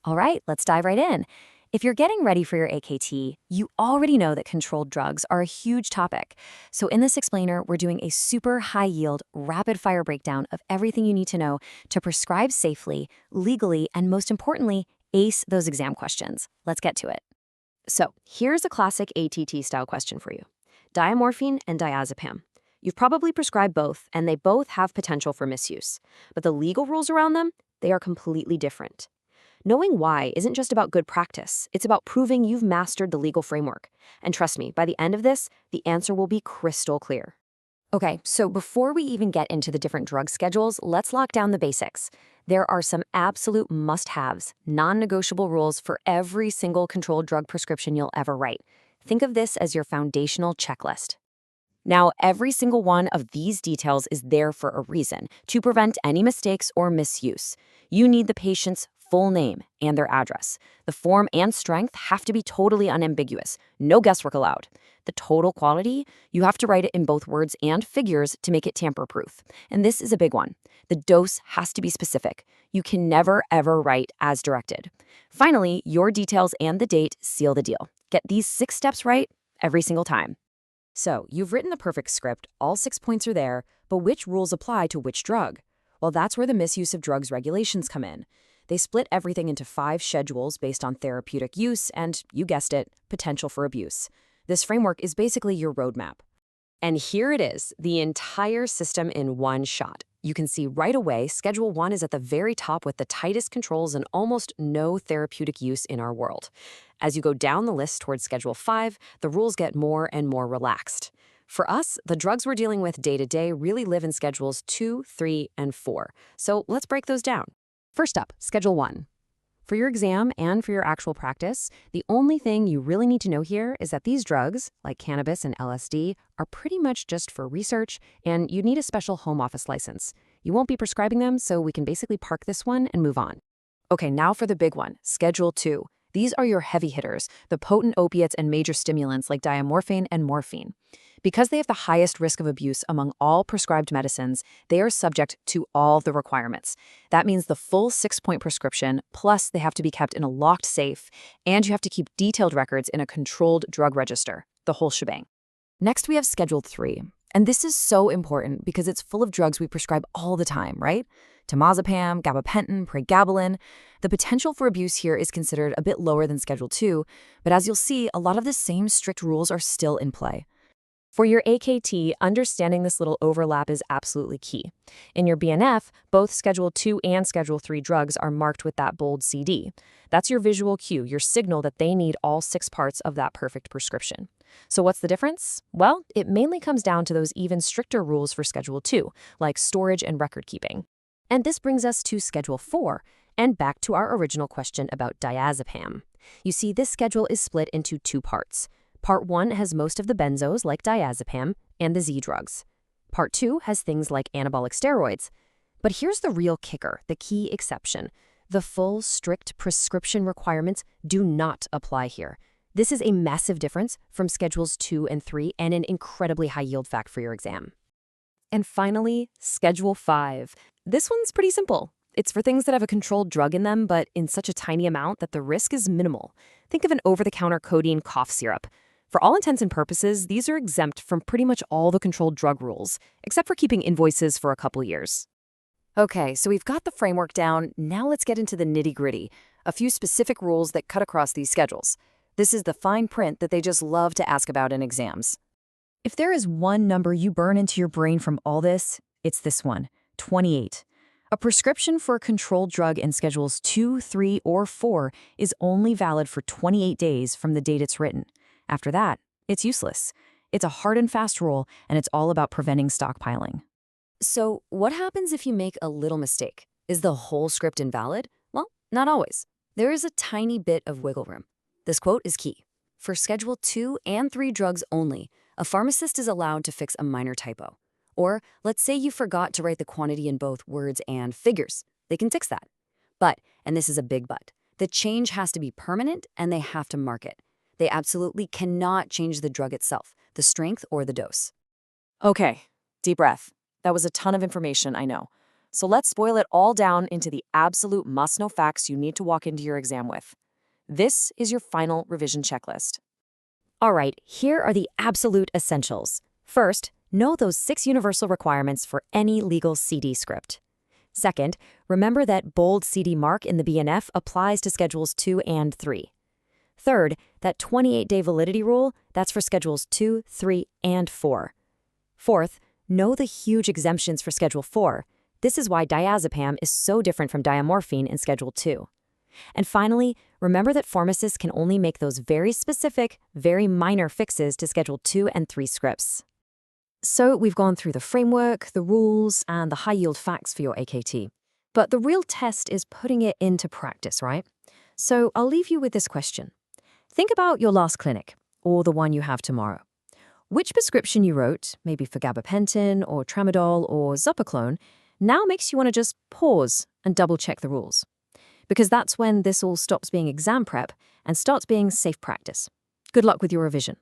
All right, let's dive right in. If you're getting ready for your AKT, you already know that controlled drugs are a huge topic. So, in this explainer, we're doing a super high yield, rapid fire breakdown of everything you need to know to prescribe safely, legally, and most importantly, ace those exam questions. Let's get to it. So, here's a classic ATT style question for you: diamorphine and diazepam. You've probably prescribed both, and they both have potential for misuse. But the legal rules around them, they are completely different. Knowing why isn't just about good practice, it's about proving you've mastered the legal framework. And trust me, by the end of this, the answer will be crystal clear. Okay, so before we even get into the different drug schedules, let's lock down the basics. There are some absolute must-haves, non-negotiable rules for every single controlled drug prescription you'll ever write. Think of this as your foundational checklist. Now, every single one of these details is there for a reason, to prevent any mistakes or misuse. You need the patient's full name and their address. The form and strength have to be totally unambiguous, no guesswork allowed. The total quantity, you have to write it in both words and figures to make it tamper-proof. And this is a big one. The dose has to be specific. You can never, ever write as directed. Finally, your details and the date seal the deal. Get these 6 steps right every single time. So, you've written the perfect script, all 6 points are there, but which rules apply to which drug? Well, that's where the misuse of drugs regulations come in. They split everything into 5 schedules based on therapeutic use and, you guessed it, potential for abuse. This framework is basically your roadmap. And here it is, the entire system in one shot. You can see right away, Schedule 1 is at the very top with the tightest controls and almost no therapeutic use in our world. As you go down the list towards Schedule 5, the rules get more and more relaxed. For us, the drugs we're dealing with day to day really live in Schedules 2, 3, and 4. So let's break those down. First up, Schedule 1. For your exam and for your actual practice, the only thing you really need to know here is that these drugs, like cannabis and LSD, are pretty much just for research, and you need a special home office license. You won't be prescribing them, so we can basically park this one and move on. Okay, now for the big one, Schedule 2. These are your heavy hitters, the potent opiates and major stimulants like diamorphine and morphine. Because they have the highest risk of abuse among all prescribed medicines, they are subject to all the requirements. That means the full 6-point prescription, plus they have to be kept in a locked safe, and you have to keep detailed records in a controlled drug register, the whole shebang. Next, we have Schedule 3. And this is so important because it's full of drugs we prescribe all the time, right? Temazepam, gabapentin, pregabalin. The potential for abuse here is considered a bit lower than Schedule 2, but as you'll see, a lot of the same strict rules are still in play. For your AKT, understanding this little overlap is absolutely key. In your BNF, both Schedule 2 and Schedule 3 drugs are marked with that bold CD. That's your visual cue, your signal that they need all 6 parts of that perfect prescription. So what's the difference? Well, it mainly comes down to those even stricter rules for Schedule 2, like storage and record keeping. And this brings us to Schedule 4, and back to our original question about diazepam. You see, this schedule is split into 2 parts. Part 1 has most of the benzos like diazepam and the Z drugs. Part 2 has things like anabolic steroids. But here's the real kicker, the key exception. The full, strict prescription requirements do not apply here. This is a massive difference from Schedules 2 and 3 and an incredibly high yield fact for your exam. And finally, Schedule 5. This one's pretty simple. It's for things that have a controlled drug in them, but in such a tiny amount that the risk is minimal. Think of an over-the-counter codeine cough syrup. For all intents and purposes, these are exempt from pretty much all the controlled drug rules, except for keeping invoices for a couple years. Okay, so we've got the framework down. Now let's get into the nitty-gritty, a few specific rules that cut across these schedules. This is the fine print that they just love to ask about in exams. If there is one number you burn into your brain from all this, it's this one, 28. A prescription for a controlled drug in Schedules 2, 3, or 4 is only valid for 28 days from the date it's written. After that, it's useless. It's a hard and fast rule, and it's all about preventing stockpiling. So, what happens if you make a little mistake? Is the whole script invalid? Well, not always. There is a tiny bit of wiggle room. This quote is key. For Schedule 2 and 3 drugs only, a pharmacist is allowed to fix a minor typo. Or, let's say you forgot to write the quantity in both words and figures. They can fix that. But, and this is a big but, the change has to be permanent and they have to mark it. They absolutely cannot change the drug itself, the strength or the dose. Okay, deep breath. That was a ton of information, I know. So let's boil it all down into the absolute must-know facts you need to walk into your exam with. This is your final revision checklist. All right, here are the absolute essentials. First, know those 6 universal requirements for any legal CD script. Second, remember that bold CD mark in the BNF applies to Schedules 2 and 3. Third, that 28-day validity rule, that's for Schedules 2, 3, and 4. Fourth, know the huge exemptions for Schedule 4. This is why diazepam is so different from diamorphine in Schedule 2. And finally, remember that pharmacists can only make those very specific, very minor fixes to Schedule 2 and 3 scripts. So we've gone through the framework, the rules, and the high-yield facts for your AKT. But the real test is putting it into practice, right? So I'll leave you with this question. Think about your last clinic, or the one you have tomorrow. Which prescription you wrote, maybe for gabapentin or tramadol or Zopiclone, now makes you want to just pause and double-check the rules. Because that's when this all stops being exam prep and starts being safe practice. Good luck with your revision.